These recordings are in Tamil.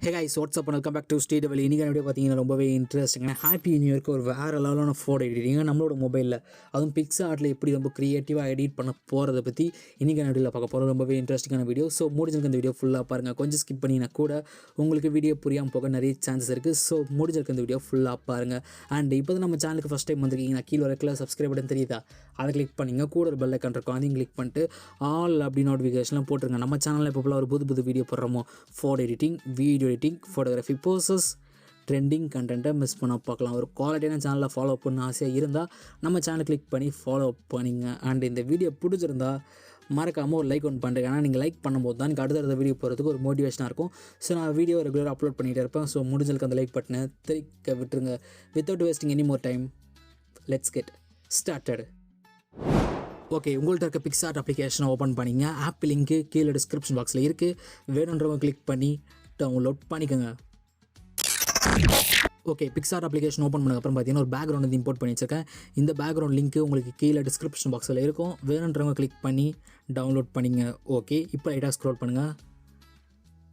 Hey guys, what's up and welcome back to Sri Divil. இன்றைக்கி வீடியோ பார்த்தீங்கன்னா ரொம்பவே இன்ட்ரெஸ்டிங்கான ஹாப்பி நியூ இயர்க்கு ஒரு வேறு லெவலான ஃபோட்டோ எடிட்டிங்க நம்மளோட மொபைலில் அதுவும் PicsArtல எப்படி ரொம்ப க்ரியேட்டிவாக எடிட் பண்ண போகிறத பற்றி இன்றைக்கி வீடியோவில் பார்க்க போகிறோம். ரொம்பவே இன்ட்ரெஸ்டிங்கான வீடியோ. ஸோ முடிஞ்சிருக்க இந்த வீடியோ ஃபுல்லாக பாருங்கள். கொஞ்சம் ஸ்கிப் பண்ணினா கூட உங்களுக்கு வீடியோ புரியாமல் போக நிறைய சான்சஸ் இருக்குது. ஸோ முடிஞ்சிருக்க இந்த வீடியோ ஃபுல்லாக பாருங்கள். அண்ட் இப்போ தான் நம்ம சேனலுக்கு ஃபஸ்ட் டைம் வந்திருக்கீங்கன்னா கீழே வரக்கில் சப்ஸ்கிரைப் பட்டன் தெரியுதா, அதை கிளிக் பண்ணிங்க. கூட ஒரு பெல் ஐக்கான் இருக்கும், அதையும் கிளிக் பண்ணிட்டு ஆல் அப்படி நோட்டிஃபிகேஷன்லாம் போட்டுருங்க. நம்ம சேனலில் இப்போ ஒரு புது வீடியோ போடுறோமோ, photo editing, video editing, photography poses, trending கண்டென்ட்டை மிஸ் பண்ண பார்க்கலாம். ஒரு குவாலிட்டியான சேனலில் ஃபாலோ பண்ண ஆசையாக இருந்தால் நம்ம சேனலை கிளிக் பண்ணி ஃபாலோ பண்ணிங்க. அண்ட் இந்த வீடியோ பிடிச்சிருந்தா மறக்காமல் ஒரு லைக் ஒன்று பண்ணுறேன். ஏன்னா நீங்கள் லைக் பண்ணும்போது தான் எனக்கு அடுத்த வீடியோ போகிறதுக்கு ஒரு மோட்டிவேஷனாக இருக்கும். ஸோ நான் வீடியோ ரெகுலராக அப்லோட் பண்ணிகிட்டே இருப்பேன். ஸோ முடிஞ்சளுக்கு அந்த லைக் பட்டனை திரிக்க விட்டுருங்க. Without wasting any more time, let's get started. Okay, உங்கள்கிட்ட இருக்க PicsArt அப்ளிகேஷனை ஓப்பன் பண்ணிங்க. ஆப் லிங்க்கு கீழே டிஸ்கிரிப்ஷன் பாக்ஸில் இருக்குது. வேணுன்றவங்க கிளிக் பண்ணி டவுன்லோட் பண்ணிக்கோங்க. ஓகே, PicsArt அப்ளிகேஷன் ஓப்பன் பண்ணதுக்கப்புறம் பார்த்தீங்கன்னா ஒரு பேக்ரவுண்ட் வந்து இம்போர்ட் பண்ணி வச்சிருக்கேன். இந்த பேக்ரவுண்ட் லிங்க்கு உங்களுக்கு கீழே டிஸ்கிரிப்ஷன் பாக்ஸில் இருக்கும். வேணுன்றவங்க கிளிக் பண்ணி டவுன்லோட் பண்ணிங்க. ஓகே, இப்போ லைட்டாக ஸ்க்ரோல் பண்ணுங்கள்.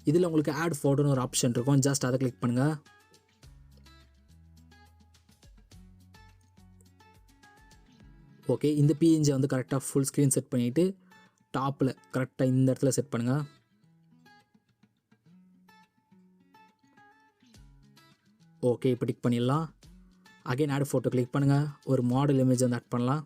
இதில் உங்களுக்கு ஆட் ஃபோட்டோன்னு ஒரு ஆப்ஷன் இருக்கும். ஜஸ்ட் அதை கிளிக் பண்ணுங்கள். ஓகே, இந்த PNG வந்து கரெக்டாக ஃபுல் ஸ்க்ரீன் செட் பண்ணிவிட்டு டாப்பில் கரெக்டாக இந்த இடத்துல செட் பண்ணுங்கள். ஓகே, இப்போ டிக் பண்ணிடலாம். அகைன் ஆட் ஃபோட்டோ கிளிக் பண்ணுங்கள். ஒரு மாடல் இமேஜ் வந்து ஆட் பண்ணலாம்.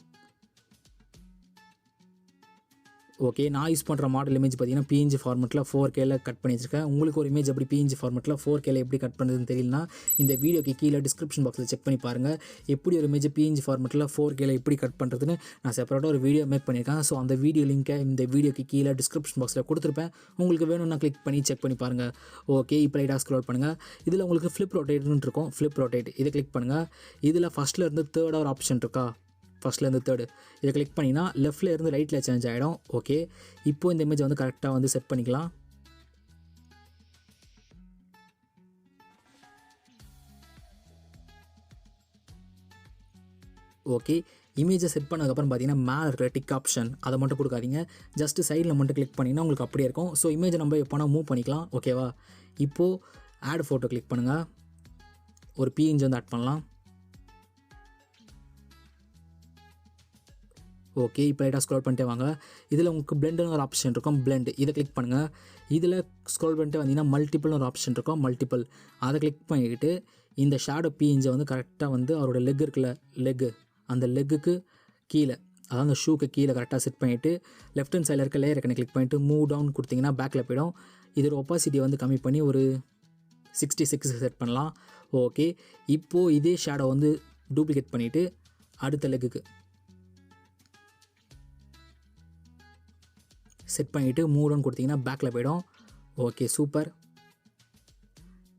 ஓகே, நான் யூஸ் பண்ணுற மாடல் இமேஜ் பார்த்தீங்கன்னா PNG ஃபார்மெட்டில் 4Kல கட் பண்ணி வச்சுருக்கேன். உங்களுக்கு ஒரு இமேஜ் எப்படி PNG ஃபார்மெட்டில் 4Kல எப்படி கட் பண்ணுறதுன்னு தெரியலனா இந்த வீடியோக்கு கீழே டிஸ்கிரிப்ஷன் பாக்ஸில் செக் பண்ணி பாருங்கள். எப்படி ஒரு இமேஜ் PNG ஃபார்மெட்டில் 4Kல எப்படி கட் பண்ணுறதுன்னு நான் செப்பரேட்டாக ஒரு வீடியோ மேக் பண்ணியிருக்கேன். ஸோ அந்த வீடியோ லிங்க்கை இந்த வீடியோக்கு கீழே டிஸ்கிரிப்ஷன் பாக்ஸில் கொடுத்துருப்பேன். உங்களுக்கு வேணும்னா கிளிக் பண்ணி செக் பண்ணி பாருங்கள். ஓகே, இப்போ லைட்டாக ஸ்க்ரோல் பண்ணுங்கள். இதில் உங்களுக்கு ஃப்ளிப் ரொட்டேட்னு இருக்கும். ஃப்ளிப் ரொட்டேட் இதை கிளிக் பண்ணுங்கள். இதில் ஃபஸ்ட்டில் இருந்து தேர்டாக ஒரு ஆப்ஷன் இருக்கா, ஃபஸ்ட்லேருந்து தேர்டு இதை கிளிக் பண்ணிங்கன்னா லெஃப்ட்டில் இருந்து ரைட்டில் சேஞ்ச் ஆகிடும். ஓகே, இப்போது இந்த இமேஜ் வந்து கரெக்டாக வந்து செட் பண்ணிக்கலாம். ஓகே, இமேஜை செட் பண்ணதுக்கப்புறம் பார்த்தீங்கன்னா மேலே இருக்கிற டிக் ஆப்ஷன் அதை மட்டும் கொடுக்காதீங்க. ஜஸ்ட்டு சைடில் மட்டும் கிளிக் பண்ணிங்கன்னா உங்களுக்கு அப்படியே இருக்கும். ஸோ இமேஜை நம்ம எப்போனா மூவ் பண்ணிக்கலாம். ஓகேவா, இப்போது ஆட் ஃபோட்டோ கிளிக் பண்ணுங்கள். ஒரு PNG வந்து ஆட் பண்ணலாம். ஓகே, இப்போ லைட்டாக ஸ்க்ரோல் பண்ணிட்டே வாங்க. இதில் உங்களுக்கு பிளெண்டுன்னு ஒரு ஆப்ஷன் இருக்கும். பிளெண்ட் இதை கிளிக் பண்ணுங்கள். இதில் ஸ்க்ரோல் பண்ணிட்டு வந்தீங்கன்னா மல்டிபிள்னு ஒரு ஆப்ஷன் இருக்கும். மல்டிபிள் அதை கிளிக் பண்ணிக்கிட்டு இந்த ஷேடோ PNG வந்து கரெக்டாக வந்து அவரோட லெக் இருக்குல்ல, லெக்கு அந்த லெக்குக்கு கீழே, அதாவது அந்த ஷூக்கு கீழே கரெக்டாக செட் பண்ணிவிட்டு லெஃப்ட் ஹேண்ட் சைடில் இருக்க லேயர் ஐக்கனை கிளிக் பண்ணிவிட்டு மூவ் டவுன் கொடுத்தீங்கன்னா பேக்கில் போயிடும். இதோட ஒப்பாசிட்டியை வந்து கம்மி பண்ணி ஒரு 66 செட் பண்ணலாம். ஓகே, இப்போது இதே ஷேடோ வந்து டூப்ளிகேட் பண்ணிவிட்டு அடுத்த லெக்குக்கு செட் பண்ணிவிட்டு மூவ் டவுன் கொடுத்தீங்கன்னா பேக்கில் போயிடும். Okay, super.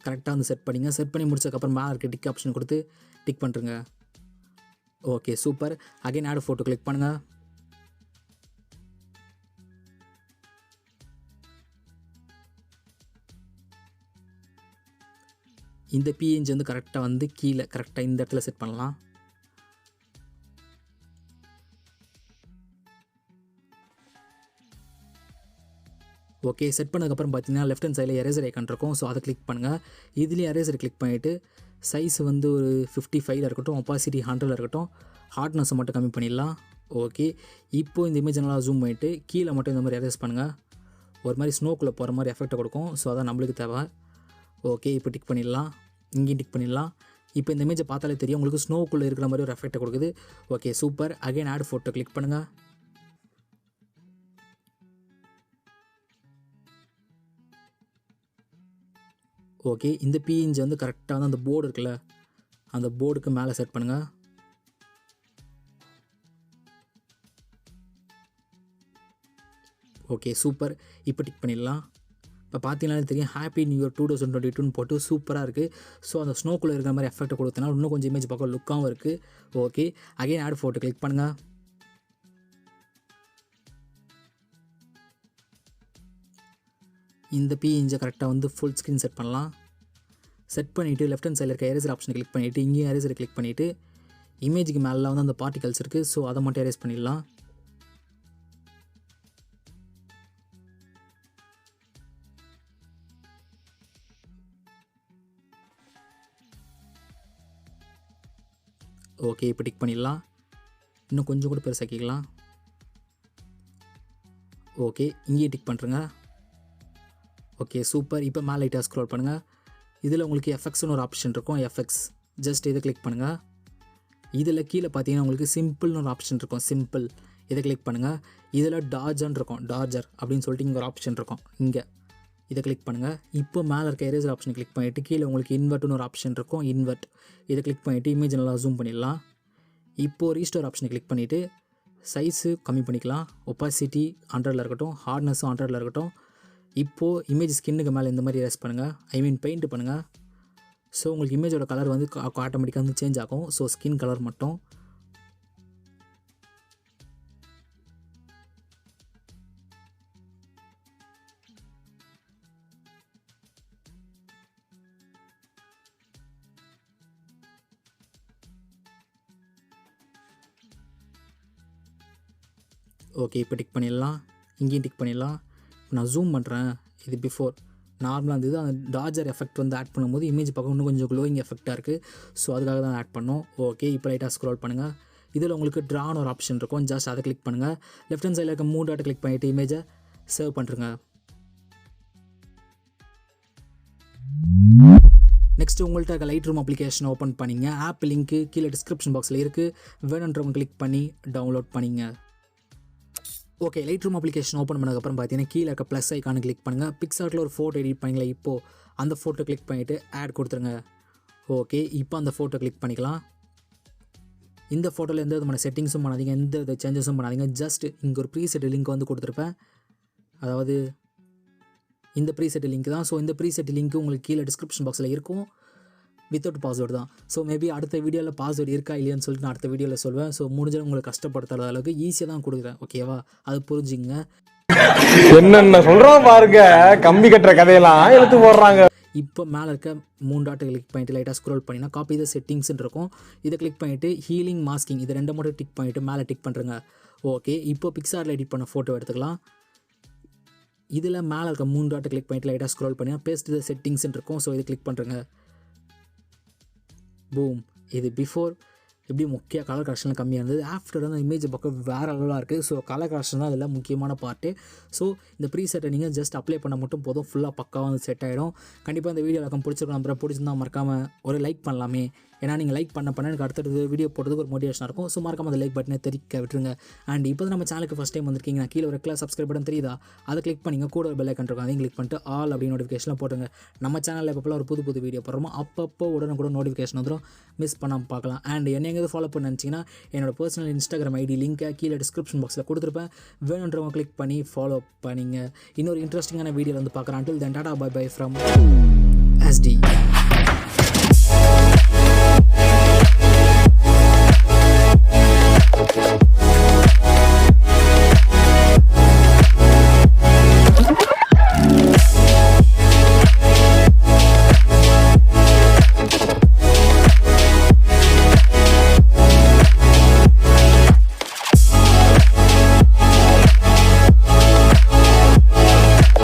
கரெக்டாக வந்து செட் பண்ணிங்க. செட் பண்ணி முடிச்சதுக்கப்புறம் மேலே இருக்க டிக் ஆப்ஷன் கொடுத்து டிக் பண்ணுறங்க. Okay, super. Again add photo click பண்ணுங்கள். இந்த PNG வந்து கரெக்டாக வந்து கீழே கரெக்டாக இந்த இடத்துல செட் பண்ணலாம். ஓகே, செட் பண்ணதுக்கப்புறம் பார்த்தீங்கன்னா லெஃப்ட் ஹேண்ட் சைடில் எரேசர் ஐக்கான் இருக்கும். ஸோ அதை கிளிக் பண்ணுங்கள். இதுலேயே எரேசர் கிளிக் பண்ணிவிட்டு சைஸ் வந்து ஒரு 55 இருக்கட்டும், ஒப்பாசிட்டி 100 இருக்கட்டும், ஹார்ட்னஸை மட்டும் கம்மி பண்ணிடலாம். ஓகே, இப்போது இந்த இமேஜ் நல்லா ஜூம் பண்ணிவிட்டு கீழே மட்டும் இந்த மாதிரி எரேஸ் பண்ணுங்கள். ஒரு மாதிரி ஸ்னோக்குள்ளே போகிற மாதிரி எஃபெக்ட்டை கொடுக்கும். ஸோ அதான் நம்மளுக்கு தேவை. ஓகே, இப்போ டிக் பண்ணிடலாம். இங்கேயும் டிக் பண்ணிடலாம். இப்போ இந்த இமேஜை பார்த்தாலே தெரியும் உங்களுக்கு ஸ்னோக்குள்ளே இருக்கிற மாதிரி ஒரு எஃபெக்ட்டை கொடுக்குது. Okay, super. Again add photo click பண்ணுங்கள். ஓகே, இந்த PNG வந்து கரெக்டாக வந்து அந்த போர்டு இருக்குல்ல, அந்த போர்டுக்கு மேலே செட் பண்ணுங்கள். Okay, super. இப்போ டிக் பண்ணிடலாம். இப்போ பார்த்தீங்கன்னா தெரியும் ஹாப்பி நியூ இயர் 2022 போட்டு சூப்பராக இருக்குது. ஸோ அந்த ஸ்னோக்குள்ளே இருக்கிற மாதிரி எஃபெக்ட்டை கொடுத்தனால இன்னும் கொஞ்சம் இமேஜ் பார்க்க லுக்காகவும் இருக்குது. Okay, again add photo click பண்ணுங்கள். இந்த PNG கரெக்டாக வந்து ஃபுல் ஸ்க்ரீன் செட் பண்ணலாம். செட் பண்ணிவிட்டு லெஃப்ட் ஹேண்ட் சைடில் இருக்க எரேசர் ஆப்ஷனை கிளிக் பண்ணிவிட்டு இங்கேயும் எரேசரை கிளிக் பண்ணிவிட்டு இமேஜுக்கு மேலே வந்து அந்த பார்ட்டிகல்ஸ் இருக்குது. ஸோ அதை மட்டும் எரேஸ் பண்ணிடலாம். ஓகே இப்போ டிக் பண்ணிடலாம். இன்னும் கொஞ்சம் கூட பெருசாக்கிக்கலாம். ஓகே இங்கேயே டிக் பண்ணுறேங்க. Okay super. இப்போ மேலே லைட்டாக ஸ்க்ரோல் பண்ணுங்கள். இதில் உங்களுக்கு எஃபெக்ட்ஸ்னு ஒரு ஆப்ஷன் இருக்கும். எஃபெக்ட்ஸ் ஜஸ்ட் இதை கிளிக் பண்ணுங்கள். இதில் கீழே பார்த்தீங்கன்னா உங்களுக்கு சிம்பிள்னு ஒரு ஆப்ஷன் இருக்கும். சிம்பிள் இதை கிளிக் பண்ணுங்கள். இதில் டார்ஜர்னு இருக்கும். டார்ஜர் அப்படின்னு சொல்லிட்டு இங்கே ஒரு ஆப்ஷன் இருக்கும். இங்கே இதை கிளிக் பண்ணுங்கள். இப்போ மேலே இருக்க எரேசர் ஆப்ஷனை கிளிக் பண்ணிவிட்டு கீழே உங்களுக்கு இன்வெர்ட்னு ஒரு ஆப்ஷன் இருக்கும். இன்வெர்ட் இதை கிளிக் பண்ணிவிட்டு இமேஜ் நல்லா ஜூம் பண்ணிடலாம். இப்போது ரீஸ்டோர் ஆப்ஷனை கிளிக் பண்ணிவிட்டு சைஸு கம்மி பண்ணிக்கலாம். ஒப்பாசிட்டி 100ல் இருக்கட்டும். ஹார்ட்னஸும் 100ல் இருக்கட்டும். இப்போது இமேஜ் ஸ்கின்னுக்கு மேலே இந்த மாதிரி எரேஸ் பண்ணுங்கள். பெயிண்ட் பண்ணுங்கள். ஸோ உங்களுக்கு இமேஜோட கலர் வந்து ஆட்டோமேட்டிக்காக வந்து சேஞ்ச் ஆகும். ஸோ ஸ்கின் கலர் மட்டும். ஓகே இப்போ டிக் பண்ணிடலாம். இங்கேயும் டிக் பண்ணிடலாம். நான் ஜூம் பண்ணுறேன். இது பிஃபோர் நார்மலாக இருந்தது. அந்த டார்ஜர் எஃபெக்ட் வந்து ஆட் பண்ணும்போது இமேஜ் பார்க்க இன்னும் கொஞ்சம் க்ளோயிங் எஃபெக்டாக இருக்குது. ஸோ அதுக்காக தான் ஆட் பண்ணோம். ஓகே இப்போ லைட்டாக ஸ்க்ரோல் பண்ணுங்கள். இதில் உங்களுக்கு ட்ரான்னு ஒரு ஆப்ஷன் இருக்கும். ஜஸ்ட் அதை கிளிக் பண்ணுங்கள். லெஃப்ட் ஹேண்ட் சைடில் இருக்க 3 டாட் கிளிக் பண்ணிவிட்டு இமேஜை சேவ் பண்ணுறங்க. நெக்ஸ்ட் உங்கள்கிட்ட இருக்க லைட்ரூம் அப்ளிகேஷனை ஓப்பன் பண்ணிங்க. ஆப் லிங்க்கு கீழே டிஸ்கிரிப்ஷன் பாக்ஸில் இருக்குது. வேணுன்றவங்க கிளிக் பண்ணி டவுன்லோட் பண்ணிங்க. ஓகே லைட்ரூம் அப்ளிகேஷன் ஓப்பன் பண்ணதுக்கப்புறம் பார்த்தீங்கன்னா கீழே இருக்க ப்ளஸ் ஐக்கானு கிளிக் பண்ணுங்கள். பிக்ஸார்ட்டில் ஒரு ஃபோட்டோ எடிட் பண்ணிங்களா, இப்போது அந்த ஃபோட்டோ கிளிக் பண்ணிவிட்டு ஆட் கொடுத்துருங்க. ஓகே இப்போ அந்த ஃபோட்டோ கிளிக் பண்ணிக்கலாம். இந்த ஃபோட்டோவில் எந்த விதமான செட்டிங்ஸும் பண்ணாதீங்க, எந்த வித சேஞ்சஸும் பண்ணாதீங்க. ஜஸ்ட் இங்கே ஒரு ப்ரீசெட் லிங்க் வந்து கொடுத்துருப்பேன். அதாவது இந்த ப்ரீசெட் லிங்க் தான். ஸோ இந்த ப்ரீசெட் லிங்க் உங்களுக்கு கீழே டிஸ்கிரிப்ஷன் பாக்ஸில் இருக்கும். வித்தவுட் பாஸ்வேர்டு தான். ஸோ மேபி அடுத்த வீடியோவில் பாஸ்வேர்டு இருக்கா இல்லையான்னு சொல்லிட்டு நான் அடுத்த வீடியோவில் சொல்வேன். ஸோ முடிஞ்ச உங்களுக்கு கஷ்டப்படுத்தாத அளவுக்கு ஈஸியாக தான் கொடுக்குறேன். ஓகேவா, அது புரிஞ்சுங்க. என்னென்ன சொல்கிறோம் பாருங்க, கம்பி கட்டுற கதையெல்லாம் எடுத்து போடுறாங்க. இப்போ மேலே இருக்க 3 டாட்டை கிளிக் பண்ணிவிட்டு லைட்டாக ஸ்க்ரோல் பண்ணினா காப்பி த செட்டிங்ஸ்ன்னு இருக்கும். இதை கிளிக் பண்ணிவிட்டு ஹீலிங் மாஸ்கிங் இது 2 மட்டும் டிக் பண்ணிவிட்டு மேலே டிக் பண்ணுறேங்க. ஓகே இப்போ பிக்ஸார்ட்டில் எடிட் பண்ண ஃபோட்டோ எடுத்துக்கலாம். இதில் மேலே இருக்க 3 டாட்டை கிளிக் பண்ணிவிட்டு லைட்டாக ஸ்க்ரோல் பண்ணினா பேஸ்ட் த செட்டிங்ஸ்ன்னு இருக்கும். ஸோ இதை கிளிக் பண்ணுறேங்க. பூம். இது பிஃபோர் எப்படி முக்கிய கலர் கரெக்ஷனில் கம்மியாக இருந்தது. ஆஃப்டர் வந்து இமேஜ் பக்கம் வேறு அளவாக இருக்குது. ஸோ கலர் கரெக்ஷன் தான் அதில் முக்கியமான பார்ட்டு. ஸோ இந்த ப்ரீசெட்டை நீங்கள் ஜஸ்ட் அப்ளை பண்ண மட்டும் போதும், ஃபுல்லாக பக்காவாக வந்து செட் ஆகிடும். கண்டிப்பாக இந்த வீடியோ எல்லாருக்கும் பிடிச்சிருக்கோம். அப்புறம் பிடிச்சிருந்தால் மறக்காமல் ஒரு லைக் பண்ணலாமே. ஏன்னா நீங்கள் லைக் பண்ண எனக்கு அடுத்தடுத்து வீடியோ போடுறதுக்கு ஒரு மோட்டிவேஷனாக இருக்கும். ஸோ மறக்காமல் அந்த லைக் பட்டனை தெரிவிக்க விட்டுருங்க. அண்ட் இப்போ நம்ம சேனலுக்கு ஃபஸ்ட் டைம் வந்திருக்கீங்க, நான் கீழே ஒரு கிளாஸ் சப்ஸ்கிரைப் பட்டன் தெரியுதா, அதை கிளிக் பண்ணிங்க. கூட ஒரு பெல் ஐக்கான் இருக்கும், அதையும் கிளிக் பண்ணிட்டு ஆல் அப்படி நோட்டிஃபிகேஷனில் போட்டுருங்க. நம்ம சேனலில் எப்போலாம் ஒரு புது வீடியோ போடுறோமோ அப்பப்போ உடனே நோட்டிஃபிகேஷன் வந்துடும், மிஸ் பண்ணாமல் பார்க்கலாம். அண்ட் என்ன எங்கேயாவது ஃபாலோ பண்ண நினச்சிங்கன்னா என்னோட பர்சனல் இன்ஸ்டாகிராம் ஐடி லிங்க்கை கீழே டிஸ்கிரிப்ஷன் பாக்ஸில் கொடுத்துருப்பேன். வேணுன்றவங்க கிளிக் பண்ணி ஃபாலோ பண்ணிங்க. இன்னொரு இன்ட்ரெஸ்டிங்கான வீடியோவில் வந்து பார்க்குறேன். until then tata bye bye from SD.